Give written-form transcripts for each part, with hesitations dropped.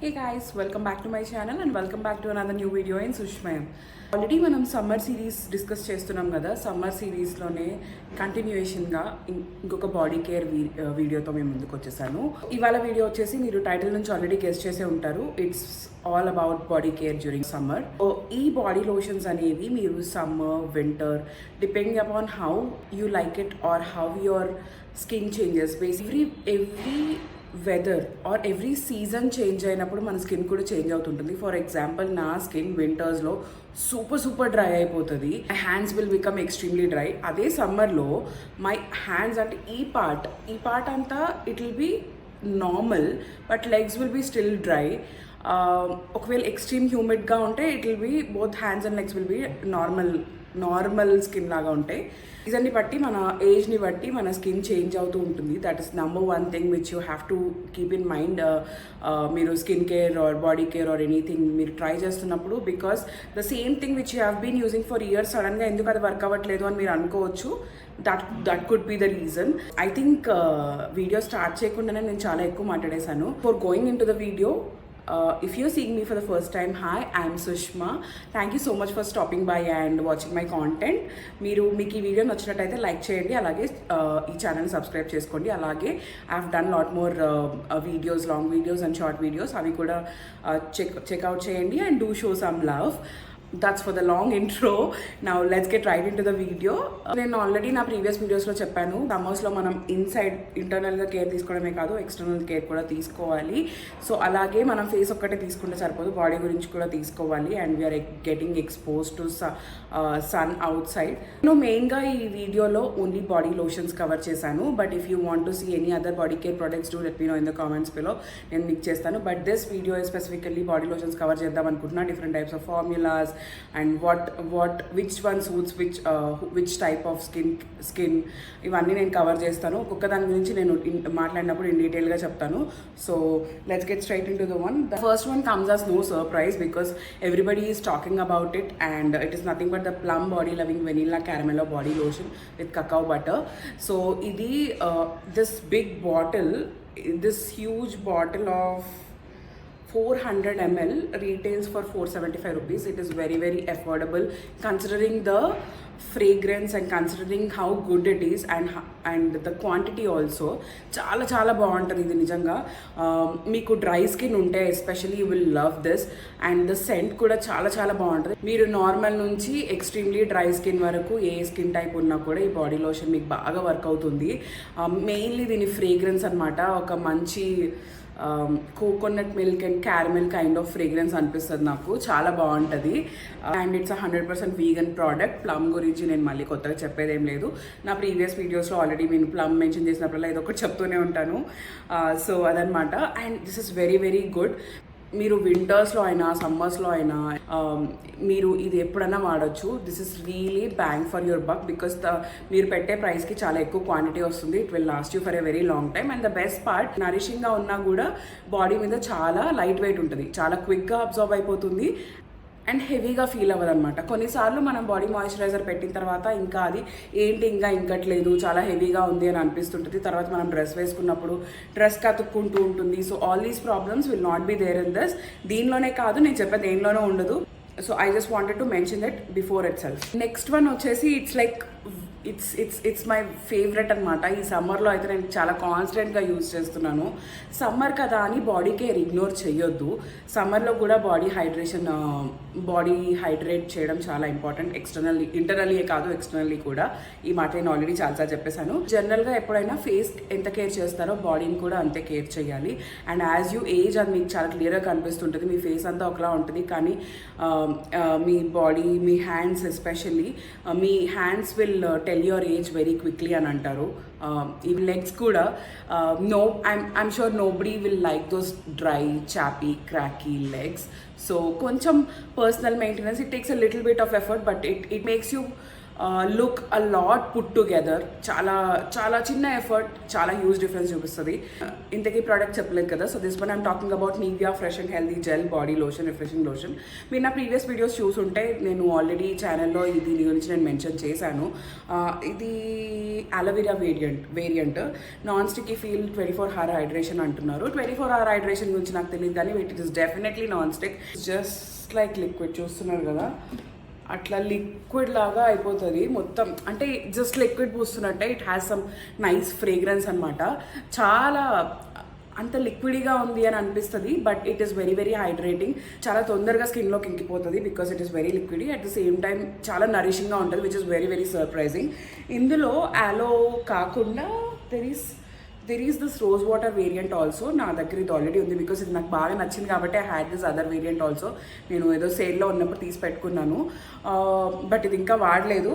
Hey guys, welcome back to my channel and welcome back to another new video in Sushmayam. Already మనం summer series discuss చేస్తున్నాం కదా. Summer సిరీస్లోనే కంటిన్యూయేషన్గా ఇంకొక body care వీడియోతో మేము ముందుకు వచ్చేసాను. ఇవాళ వీడియో వచ్చేసి మీరు టైటిల్ నుంచి ఆల్రెడీ గెస్ చేసే ఉంటారు. It's all about body care during summer. ఈ బాడీ లోషన్స్ అనేవి మీరు summer, winter depending upon how you like it or how your skin changes. Basically every weather or every season change అయినప్పుడు మన skin కూడా change అవుతుంటుంది. For example నా skin వింటర్స్లో super dry అయిపోతుంది. My hands will become extremely dry. అదే సమ్మర్లో my hands అంటే ఈ పార్ట్ అంతా it will be normal but legs will be still dry. ఒకవేళ ఎక్స్ట్రీమ్ హ్యూమిడ్గా ఉంటే it will be both hands and legs will be normal skin లాగా ఉంటాయి. సీజన్ని బట్టి మన ఏజ్ని బట్టి మన స్కిన్ చేంజ్ అవుతూ ఉంటుంది. That is number one thing which you have to keep in mind. మీరు skin care or body care or anything మీరు ట్రై చేస్తున్నప్పుడు, because the same thing which you have been using for years సడన్గా ఎందుకు అది work అవ్వట్లేదు అని మీరు అనుకోవచ్చు. That could be the reason. I think video start చేయకుండానే నేను చాలా ఎక్కువ మాట్లాడేశాను. For going into the video, if you're seeing me for the first time, hi, I'm Sushma. Thank you so much for stopping by and watching my content. మీకు ఈ video నచ్చినట్టయితే like చేయండి, అలాగే ఈ ఛానల్ సబ్స్క్రైబ్ చేసుకోండి. అలాగే I have done lot more videos, long videos and short videos. అవి కూడా చెక్అవుట్ చేయండి and do show some love. That's for the long intro. Now let's get right into the video. నేను already నా previous వీడియోస్లో చెప్పాను, సమ్మర్స్లో మనం ఇంటర్నల్గా care తీసుకోవడమే కాదు ఎక్స్టర్నల్ కేర్ కూడా తీసుకోవాలి. సో అలాగే మనం ఫేస్ ఒక్కటే తీసుకుంటే సరిపోదు, బాడీ గురించి కూడా తీసుకోవాలి. And we are getting expose to sun outside. నేను మెయిన్గా ఈ వీడియోలో ఓన్లీ బాడీ లోషన్స్ కవర్ చేశాను. But if you want to see any other body care products do let me know in the comments below. నేను మీకు చేస్తాను. But this video specifically body lotions cover చేద్దాం అనుకుంటున్నా. Different types of formulas and which one suits which type of skin ఇవన్నీ నేను cover చేస్తాను. ఒక్కొక్క దాని గురించి నేను మాట్లాడినప్పుడు ఇన్ డీటెయిల్గా చెప్తాను. So let's get straight in to the one. The first one comes as no surprise because everybody is talking about it and it is nothing but the Plum Body Loving Vanilla Caramello Body Lotion with cacao butter. So ఇది this big bottle, this huge bottle of 400 ml retails for 475 rupees. It is very affordable considering the fragrance and considering how good it is and the quantity also. చాలా బాగుంటుంది ఇది నిజంగా. మీకు dry skin ఉంటే especially you will love this. And the scent కూడా చాలా బాగుంటుంది. మీరు నార్మల్ నుంచి ఎక్స్ట్రీమ్లీ డ్రై స్కిన్ వరకు ఏ స్కిన్ టైప్ ఉన్నా కూడా ఈ బాడీ లోషన్ మీకు బాగా వర్క్ అవుతుంది. మెయిన్లీ దీని ఫ్రేగ్రెన్స్ అనమాట, ఒక మంచి coconut milk and caramel kind of fragrance అనిపిస్తుంది నాకు. చాలా బాగుంటుంది. And it's 100% vegan product. Plum గురించి నేను మళ్ళీ కొత్తగా చెప్పేదేం లేదు. నా ప్రీవియస్ వీడియోస్లో ఆల్రెడీ నేను ప్లమ్ మెన్షన్ చేసినప్పుడల్లా ఇది ఒకటి చెప్తూనే ఉంటాను. సో అదనమాట. And this is very good. మీరు వింటర్స్లో అయినా సమ్మర్స్లో అయినా మీరు ఇది ఎప్పుడైనా వాడచ్చు. This is really bang for your buck because మీరు పెట్టే ప్రైస్కి చాలా ఎక్కువ క్వాంటిటీ వస్తుంది. It will last you for a very long time. And the best part, నరిషింగ్గా ఉన్నా కూడా బాడీ మీద చాలా లైట్ వెయిట్ ఉంటుంది, చాలా క్విక్గా అబ్జర్వ్ అయిపోతుంది అండ్ హెవీగా ఫీల్ అవ్వదన్నమాట. కొన్నిసార్లు మనం బాడీ మాయిశ్చరైజర్ పెట్టిన తర్వాత ఇంకా అది ఏంటి ఇంకా ఇంకట్లేదు, చాలా హెవీగా ఉంది అని అనిపిస్తుంటుంది. తర్వాత మనం డ్రెస్ వేసుకున్నప్పుడు డ్రెస్ కతుక్కుంటూ ఉంటుంది. So all these problems will not be there in this. దీనిలోనే కాదు, నేను చెప్పే దేనిలోనూ ఉండదు. So I just wanted to mention that before itself. Next one వచ్చేసి it's like it's my favourite అనమాట. ఈ సమ్మర్లో అయితే నేను చాలా కాన్స్టెంట్గా యూజ్ చేస్తున్నాను. సమ్మర్ కదా అని బాడీ కేర్ ఇగ్నోర్ చేయొద్దు. సమ్మర్లో కూడా బాడీ హైడ్రేట్ చేయడం చాలా ఇంపార్టెంట్. ఇంటర్నల్లీ కాదు ఎక్స్టర్నల్లీ కూడా. ఈ మాట నేను ఆల్రెడీ చాలాసార్లు చెప్పేశాను. జనరల్గా ఎప్పుడైనా ఫేస్ ఎంత కేర్ చేస్తారో బాడీని కూడా అంతే కేర్ చేయాలి. అండ్ యాజ్ యూ ఏజ్ అది మీకు చాలా క్లియర్గా కనిపిస్తుంటుంది. మీ ఫేస్ అంతా ఒకలా ఉంటుంది, కానీ మీ బాడీ, మీ హ్యాండ్స్ ఎస్పెషల్లీ, మీ hands will tell your age very quickly అని అంటారు. ఈ లెగ్స్ కూడా I'm sure nobody will like those dry chappy cracky legs. So కొంచెం personal maintenance, it takes a little bit of effort but it makes you look a lot put together. చాలా చాలా చిన్న effort చాలా huge difference చూపిస్తుంది. ఇంతకీ product చెప్పలేదు కదా. So this one I'm talking about Nivea fresh and healthy gel body lotion, refreshing lotion. మీరు నా ప్రీవియస్ వీడియోస్ చూసుంటే నేను ఆల్రెడీ ఛానల్లో దీని గురించి నేను మెన్షన్ చేశాను. ఇది aloe vera variant non sticky feel 24 hour hydration అంటున్నారు. 24 hour హైడ్రేషన్ గురించి నాకు తెలియదు, కానీ it is definitely non stick. Just like liquid చూస్తున్నారు కదా, అట్లా లిక్విడ్ లాగా అయిపోతుంది మొత్తం. అంటే జస్ట్ లిక్విడ్ పూస్తున్నట్టే. It has some nice fragrance అనమాట. చాలా అంత లిక్విడ్గా ఉంది అని అనిపిస్తుంది, but it is very very hydrating. చాలా తొందరగా స్కిన్లోకి ఇంకిపోతుంది because it is very liquid. At the same time చాలా నరిషింగ్గా ఉంటుంది, which is very very surprising. ఇందులో ఆలో కాకుండా there is this rose water variant also. నా దగ్గర ఇది ఆల్రెడీ ఉంది బికాస్ ఇది నాకు బాగా నచ్చింది కాబట్టి I had this other variant also. నేను ఏదో సేల్లో ఉన్నప్పుడు తీసి పెట్టుకున్నాను, బట్ ఇది ఇంకా వాడలేదు.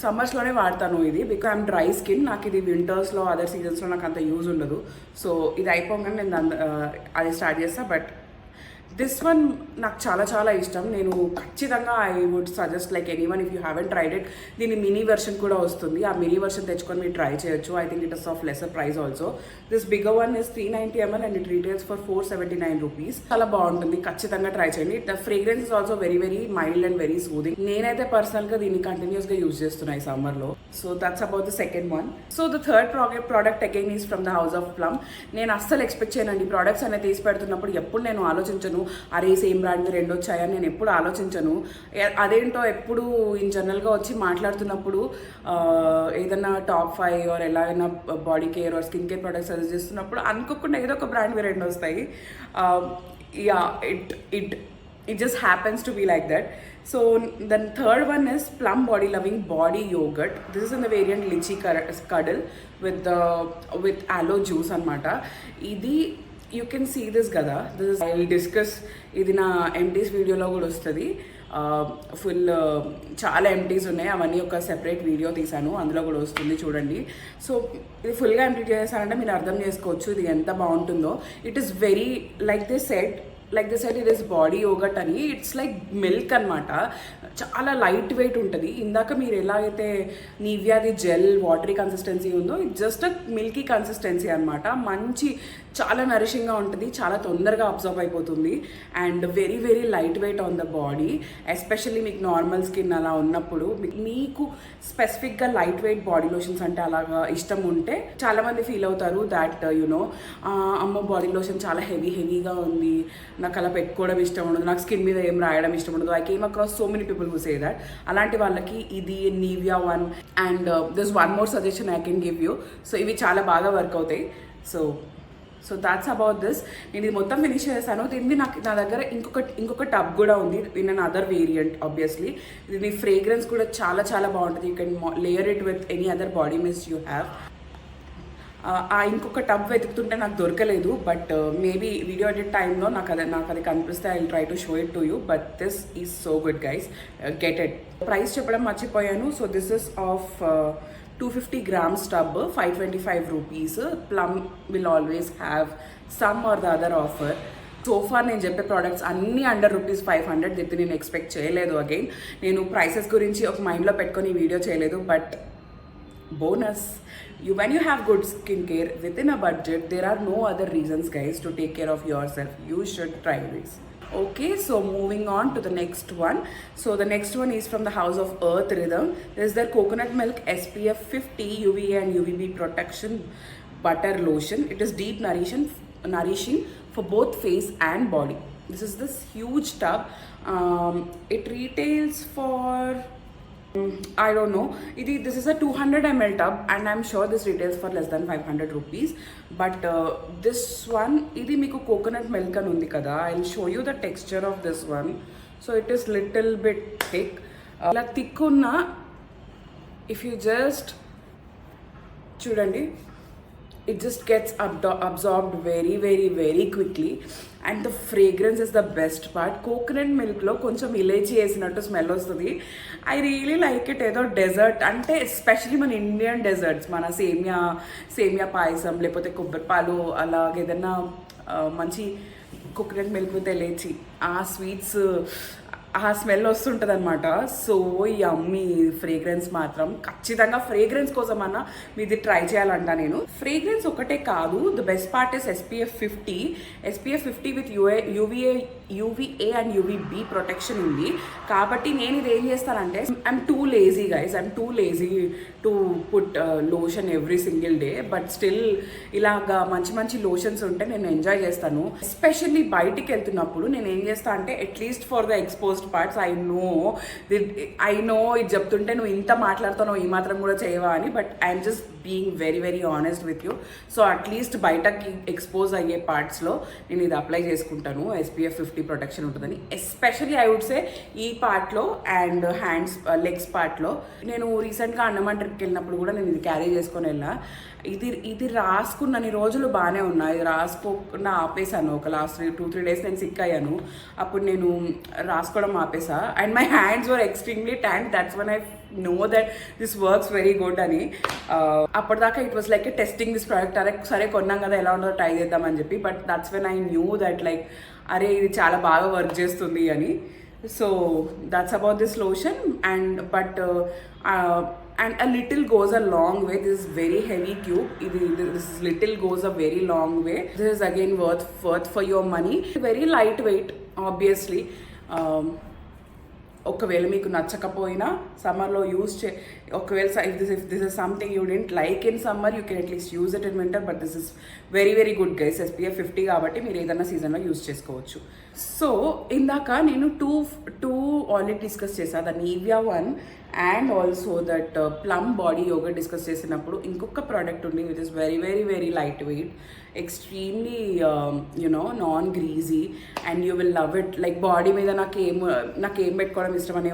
సమ్మర్స్లోనే వాడతాను ఇది బికాస్ ఐమ్ డ్రై స్కిన్. నాకు ఇది వింటర్స్లో అదర్ సీజన్స్లో నాకు అంత యూజ్ ఉండదు. సో ఇది అయిపోగానే నేను అది స్టార్ట్ చేస్తాను. బట్ దిస్ వన్ నాకు చాలా చాలా ఇష్టం. నేను ఖచ్చితంగా I would suggest like anyone if you haven't tried it. దీని మినీ వెర్షన్ కూడా వస్తుంది. ఆ మినీ వెర్షన్ తెచ్చుకొని మీరు ట్రై చేయొచ్చు. I think it is of lesser price also. This bigger one is 390 ml and it retails for 479 rupees. చాలా బాగుంటుంది, ఖచ్చితంగా ట్రై చేయండి. The fragrance is also very very mild and very soothing. నేనైతే పర్సనల్గా దీన్ని కంటిన్యూస్గా యూజ్ చేస్తున్నాను ఈ సమ్మర్లో. So that's about the second one. So the third product again is from the house of plum. నేను అస్సలు ఎక్స్పెక్ట్ చేయనండి ప్రోడక్ట్స్ అనేది తీసి పెడుతున్నప్పుడు. ఎప్పుడు నేను ఆలోచించను అరే సేమ్ బ్రాండ్ రెండు వచ్చాయని నేను ఎప్పుడు ఆలోచించను. అదేంటో ఎప్పుడు ఇన్ జనరల్గా వచ్చి మాట్లాడుతున్నప్పుడు ఏదైనా టాప్ 5 ఆర్ ఎలాగైనా body care are skin care products suggest చేస్తున్నప్పుడు అనుకోకుండా ఏదో ఒక బ్రాండ్ రెండు వస్తాయి. Yeah it just happens to be like that. So the third one is Plum Body Loving Body Yogurt. This is in the variant Lychee Cuddle with aloe juice anamata. Idi you can see this kada. This is I will discuss ఇది నా ఎంటీస్ వీడియోలో కూడా వస్తుంది. Full చాలా ఎంటీస్ ఉన్నాయి, అవన్నీ ఒక separate video తీసాను, అందులో కూడా వస్తుంది చూడండి. సో ఇది ఫుల్గా ఎంటీ చేశానంటే మీరు అర్థం చేసుకోవచ్చు ఇది ఎంత బాగుంటుందో. It is very like they set it is body yogurt అని. ఇట్స్ లైక్ మిల్క్ అనమాట. చాలా లైట్ వెయిట్ ఉంటుంది. ఇందాక మీరు ఎలా అయితే నివియాది జెల్ వాటరీ కన్సిస్టెన్సీ ఉందో ఇది జస్ట్ మిల్కీ కన్సిస్టెన్సీ అనమాట. మంచి చాలా నరిషింగ్గా ఉంటుంది, చాలా తొందరగా అబ్జర్వ్ అయిపోతుంది and very very light weight on the body. Especially మీకు నార్మల్ స్కిన్ అలా ఉన్నప్పుడు మీకు స్పెసిఫిక్గా లైట్ వెయిట్ బాడీ లోషన్స్ అంటే అలాగా ఇష్టం ఉంటే చాలామంది ఫీల్ అవుతారు దాట్ యునో అమ్మో బాడీ లోషన్ చాలా హెవీగా ఉంది, నాకు అలా పెట్టుకోవడం ఇష్టం ఉండదు, నాకు స్కిన్ మీద ఏం రాయడం ఇష్టం ఉండదు. I came across so many people who say that. అలాంటి వాళ్ళకి ఇది Nivea one and this one more suggestion I can give you. So ఇవి చాలా బాగా వర్క్ అవుతాయి. So that's about this. నేను ఇది మొత్తం ఫినిష్ చేశాను. దీన్ని నా దగ్గర ఇంకొక టబ్ కూడా ఉంది in another variant obviously. దీని ఫ్రేగ్రెన్స్ కూడా చాలా చాలా బాగుంటుంది. You can layer it with any other body mist you have. ఇంకొక టబ్ వెతుకుతుంటే నాకు దొరకలేదు, బట్ మేబీ వీడియో ఎడిట్ టైంలో నాకు అది కనిపిస్తే I will try to show it to you. But this is so good guys, get it. Price చెప్పడం మర్చిపోయాను. So this is of 250 grams tub, 525 rupees. Plum will always have some or the other offer. So far నేను చెప్పే products అన్నీ under ₹500. దీన్ని నేను expect చేయలేదు. Again నేను prices గురించి ఒక మైండ్లో పెట్టుకొని వీడియో చేయలేదు. But bonus, when you have good skincare within a budget, there are no other reasons guys to take care of yourself. You should try this. Okay, so moving on to the next one. So the next one is from the House of Earth Rhythm. This is their coconut milk SPF 50 UVA and UVB protection butter lotion. It is deep nourishing for both face and body. This is this huge tub. It retails for I don't know. This is a 200 ml tub and I'm sure this retails for less than 500 rupees. But this one, idi meeku coconut milk an undi kada. I'll show you the texture of this one. So it is little bit thick. La thick unna, if you just chudandi, it just gets absorbed very very very quickly and the fragrance is the best part. Coconut milk lo koncham ilachi vesinattu smell ostadi. I really like it. Edo dessert ante especially మన Indian desserts, మన సేమియా పాయసం లేకపోతే కొబ్బరి పాలు అలాగే ఏదైనా మంచి coconut milk with ఎలేచి ఆ స్వీట్స్ ఆ స్మెల్ వస్తుంటుంది అనమాట. సో యమ్మీ ఫ్రేగ్రెన్స్ మాత్రం ఖచ్చితంగా ఫ్రేగ్రెన్స్ కోసం అన్నా మీది ట్రై చేయాలంట. నేను ఫ్రేగ్రెన్స్ ఒకటే కాదు, the best part is SPF 50 with UVA and UVB protection ఉంది. కాబట్టి నేను ఇది ఏం చేస్తానంటే, I'm too lazy guys, I'm too lazy to put lotion every single day. But still ఇలాగా మంచి మంచి లోషన్స్ ఉంటే నేను ఎంజాయ్ చేస్తాను. ఎస్పెషల్లీ బయటికి వెళ్తున్నప్పుడు నేను ఏం చేస్తాను అంటే, at least for the exposed parts I know ఇది చెప్తుంటే నువ్వు ఇంత మాట్లాడుతున్నావు ఈ మాత్రం కూడా చేయవా అని, but I'm just being very very honest with you. So at least బయటకి ఎక్స్పోజ్ అయ్యే పార్ట్స్లో నేను ఇది అప్లై చేసుకుంటాను. SPF 50 ప్రొటెక్షన్ ఉంటుందని. ఎస్పెషల్లీ ఐ వుడ్ సే ఈ పార్ట్లో అండ్ హ్యాండ్స్ లెగ్స్ పార్ట్లో. నేను రీసెంట్గా అండమాన్ ట్రిప్కి వెళ్ళినప్పుడు కూడా నేను ఇది క్యారీ చేసుకొని వెళ్ళా. ఇది రాసుకున్నన్ని రోజులు బాగానే ఉన్నా, ఇది రాసుకోకుండా ఆపేసాను. ఒక లాస్ట్ 2-3 days నేను సిక్ అయ్యాను. అప్పుడు నేను రాసుకోవడం ఆపేసా. And my hands were extremely tan. That's one I know that this works very good అని. అప్పటిదాకా it was like testing this product. అరే సరే కొన్నాం కదా ఎలా ఉంటుందో ట్రై చేద్దామని చెప్పి. But that's when I knew that like అరే ఇది చాలా బాగా వర్క్ చేస్తుంది అని. So that's about this lotion. And a little goes a long way. This is very heavy tube. This little goes a very long way. This is again worth for your money. Very lightweight, obviously. ఒకవేళ మీకు నచ్చకపోయినా సమ్మర్లో use ఒకవేళ if this is something you don't like in summer, you can at least use it in winter. But this is very very good guys. SPF 50 కాబట్టి మీరు ఏదైనా సీజన్లో use చేసుకోవచ్చు. సో ఇందాక నేను టూ ఆల్రెడీ డిస్కస్ చేశాను, the Nivea one and also that plum body yoghurt discuss చేసినప్పుడు ఇంకొక ప్రోడక్ట్ ఉంది which is very very very light weight, extremely non greasy and you will love it. Like body మీద నాకేం పెట్టుకోవడం ఇష్టం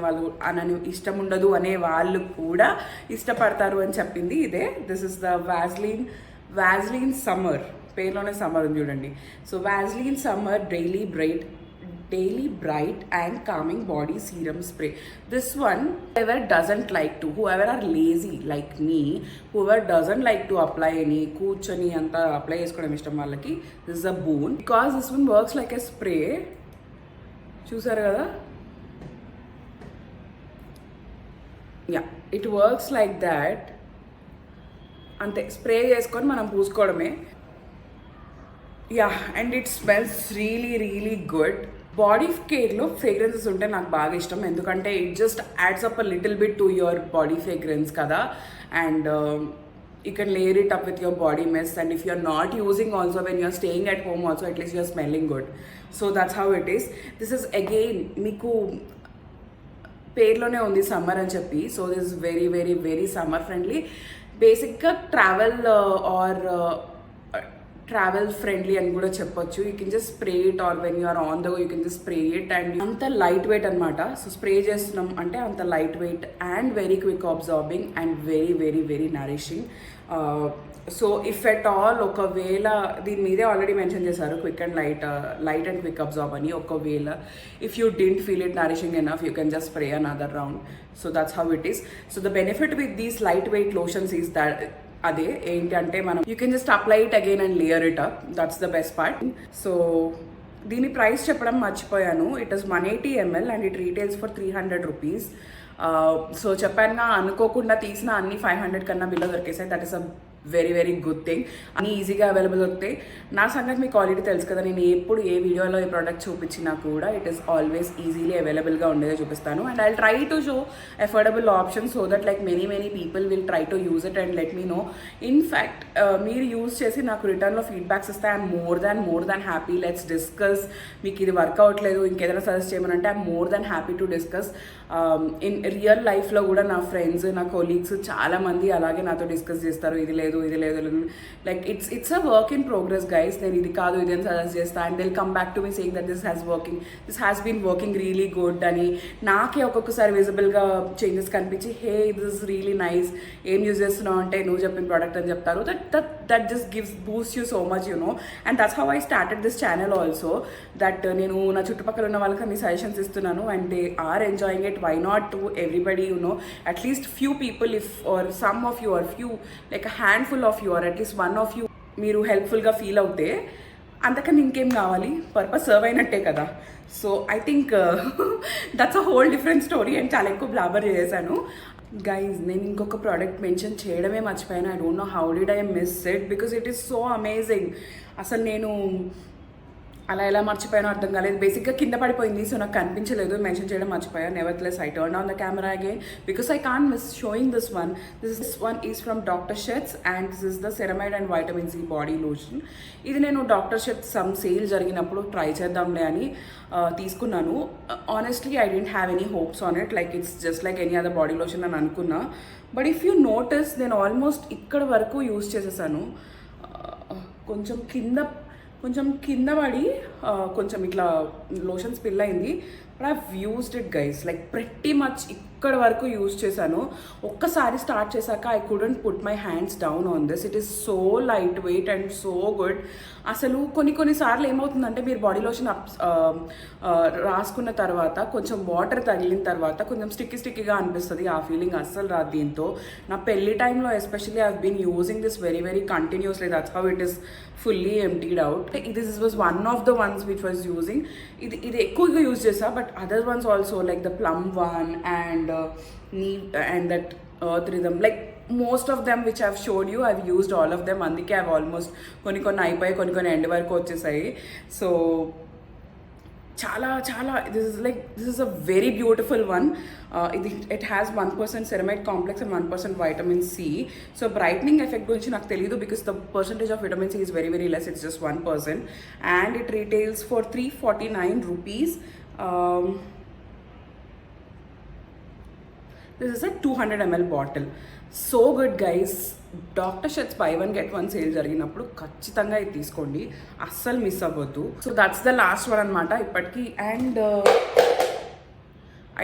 ఇష్టం ఉండదు అనే వాళ్ళు కూడా ఇష్టపడతారు అని చెప్పింది ఇదే. This is the Vaseline summer. పేరులోనే సమ్మర్ ఉంది చూడండి. So Vaseline summer daily bright and calming body serum spray. This one, whoever doesn't like to, whoever are lazy like me, whoever doesn't like to apply any కూర్చొని అంతా apply చేసుకోవడం ఇష్టం వాళ్ళకి, this is a boon because this one works like a spray. చూసారు కదా, yeah, it works like that. అంతే, spray చేసుకొని మనం పూసుకోవడమే. Yeah, and it smells really really good. Body కేర్లో ఫ్రేగ్రెన్సెస్ ఉంటే నాకు బాగా ఇష్టం, ఎందుకంటే it just adds up a little bit to your body fragrance కదా. And you can layer it up with your body mist, and if you're not using also, when you're staying at home also, at least you're smelling good. So that's how it is. This is again మీకు పేర్లోనే ఉంది summer అని చెప్పి. So this is very very very summer friendly. బేసిక్గా travel friendly అని కూడా చెప్పొచ్చు. You can just spray it, or when you're on the go you can just spray it. And అంత light weight అనమాట. సో స్ప్రే చేస్తున్నాం అంటే అంత light weight and very quick absorbing and very very very nourishing. So if at all ఒకవేళ దీని మీదే already mention చేశారు quick and light and quick absorb అని. ఒకవేళ if you didn't feel it nourishing enough, you can just spray another round. So that's how it is. So the benefit with these light weight lotions is that అదే ఏంటంటే మనం you can just apply it again and layer it up. That's the best part. So దీని price చెప్పడం మర్చిపోయాను. It is 180 ml and it retails for 300 rupees. So చెప్పానుగా, అనుకోకుండా తీసిన అన్ని 500 కన్నా బిలో దొరికేసాయి. That is a very very good thing. అన్నీ ఈజీగా అవైలబుల్ దొరుకుతాయి. నా సంగతి మీకు ఆల్రెడీ తెలుసు కదా, నేను ఎప్పుడు ఏ వీడియోలో ఈ ప్రోడక్ట్ చూపించినా కూడా ఇట్ ఈస్ ఆల్వేస్ ఈజీలీ అవైలబుల్గా ఉండేదే చూపిస్తాను. And I try to show affordable option so that like many people will try to use it and let me know. In fact మీరు యూజ్ చేసి నాకు రిటర్న్లో ఫీడ్బ్యాక్స్ ఇస్తే I'm more than happy. Let's discuss. మీకు ఇది వర్క్ అవ్వట్లేదు, ఇంకేదైనా suggest చేయమనంటే I'm more than happy to discuss. In real లైఫ్లో కూడా నా ఫ్రెండ్స్, నా కొలీగ్స్ చాలామంది అలాగే నాతో డిస్కస్ చేస్తారు, ఇది లేదు like it's a work in progress guys. నేను ఇది కాదు ఇది అని సజెస్ట్ చేస్తాను and they'll come back to me saying that this has been working really good అని. నాకే ఒక్కొక్కసారి విజిబుల్గా చేంజెస్ కనిపించి, hey this is really nice, ఏం యూజ్ చేస్తున్నావు అంటే నువ్వు చెప్పిన ప్రోడక్ట్ అని చెప్తారు. That just gives boost you so much, you know. And that's how I started this channel also. That నేను నా చుట్టుపక్కల ఉన్న వాళ్ళకి అన్ని సజెషన్స్ ఇస్తున్నాను and they are enjoying it. Why not to everybody, you know, at least few people if are some of you are few like a handful of you are at least one of you మీరు హెల్ప్ఫుల్గా feel అవుతే అంతకన్నా ఇంకేం కావాలి, purpose serve అయినట్టే కదా. So I think that's a whole different story and చాలా ఎక్కువ బ్లాబర్ చేశాను గైజ్. నేను ఇంకొక ప్రోడక్ట్ మెన్షన్ చేయడమే మర్చిపోయాను. I don't know how did I miss it because it is so amazing. అసలు నేను అలా ఎలా మర్చిపోయానో అర్థం కాలేదు. బేసిక్గా కింద పడిపోయింది, సో నాకు కనిపించలేదు, మెన్షన్ చేయడం మర్చిపోయాను. Nevertheless I turn on the camera again because I can't miss showing this one. This one is from doctor Sheth's and this is the ceramide and vitamin C body lotion. ఇది నేను doctor Sheth's some sale జరిగినప్పుడు try చేద్దాంలే అని తీసుకున్నాను. Honestly I didn't have any hopes on it, like it's just like any other body lotion అని అనుకున్నా. But if you notice నేను almost ఇక్కడ వరకు యూజ్ చేసేసాను. కొంచెం కింద పడి కొంచెం ఇట్లా లోషన్ స్పిల్ అయింది. But I used it guys, like pretty much ఇక్కడ వరకు యూజ్ చేశాను. ఒక్కసారి స్టార్ట్ చేశాక I couldn't put my hands down on this. It is so light weight and so good. అసలు కొన్నిసార్లు ఏమవుతుందంటే మీరు బాడీ లోషన్ రాసుకున్న తర్వాత కొంచెం వాటర్ తగిలిన తర్వాత కొంచెం స్టిక్కీగా అనిపిస్తుంది. ఆ ఫీలింగ్ అస్సలు రాదు దీంతో. నా పెళ్లి టైంలో especially I been using this very continuously. That's how it is fully emptied out. This was one of the ones which was using. ఇది ఎక్కువగా యూజ్ చేసా, but other ones also like the plum one and that earth rhythm, like most of them which I've showed you, I've used all of them. అందుకే I've almost కొన్ని అయిపోయి కొన్ని end వరకు వచ్చేసాయి. So చాలా this is a very beautiful one. It has 1% ceramide complex and 1% vitamin C. So brightening effect గురించి నాకు తెలియదు because the percentage of vitamin C is very less. It's just 1% and it retails for 349 rupees. This is a 200 ml bottle. So good guys. Doctor Sheth's buy one get one sale జరిగినప్పుడు ఖచ్చితంగా ఇది తీసుకోండి, అస్సలు miss అవ్వద్దు. So that's the last one అనమాట ఇప్పటికి. And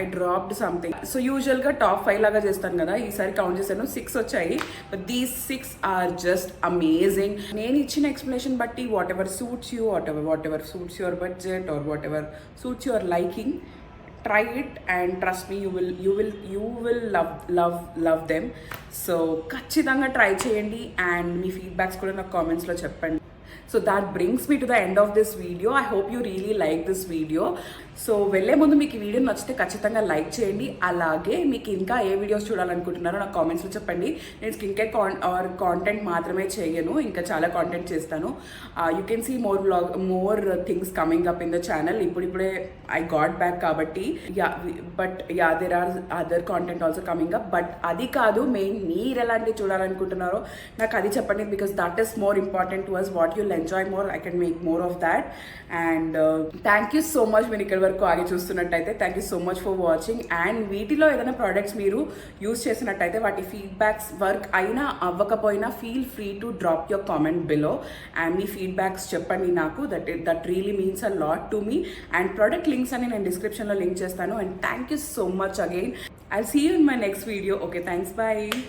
I dropped something. So యూజువల్గా top 5 లాగా చేస్తాను కదా, ఈసారి కౌంట్ చేశాను 6 వచ్చాయి. But these 6 are just amazing. నేను ఇచ్చిన ఎక్స్ప్లెనేషన్ బట్టి whatever suits you, whatever suits your budget or whatever suits your liking, try it and trust me, you will love them. So ఖచ్చితంగా try చేయండి and me feedbacks కూడా నాకు కామెంట్స్లో చెప్పండి. So that brings me to the end of this video. I hope you really like this video. So వెళ్ళే ముందు మీకు ఈ వీడియో నచ్చితే ఖచ్చితంగా లైక్ చేయండి. అలాగే మీకు ఇంకా ఏ వీడియోస్ చూడాలనుకుంటున్నారో నాకు కామెంట్స్లో చెప్పండి. నేను స్కిన్ కేర్ కాంటెంట్ మాత్రమే చేయను, ఇంకా చాలా కాంటెంట్ చేస్తాను. You can see more things coming up in the channel. ఇప్పుడే ఐ గాట్ బ్యాక్ కాబట్టి there are other content also coming up. But అది కాదు మెయిన్, మీరు ఎలాంటివి చూడాలనుకుంటున్నారో నాకు అది చెప్పండి because that is more important to us. What you'll enjoy more, I can make more of that. And thank you so much మీరు ఇక్కడ వరకు ఆగి చూస్తున్నట్టయితే. Thank you so much for watching. And వీటిలో ఏదైనా ప్రోడక్ట్స్ మీరు యూజ్ చేసినట్టయితే వాటి ఫీడ్బ్యాక్స్ వర్క్ అయినా అవ్వకపోయినా feel free to drop your comment below and me feedbacks చెప్పండి నాకు. That really means a lot to me. And product links అని నేను డిస్క్రిప్షన్లో లింక్ చేస్తాను. And thank you so much again. I'll see you in my next video. Okay, thanks, bye.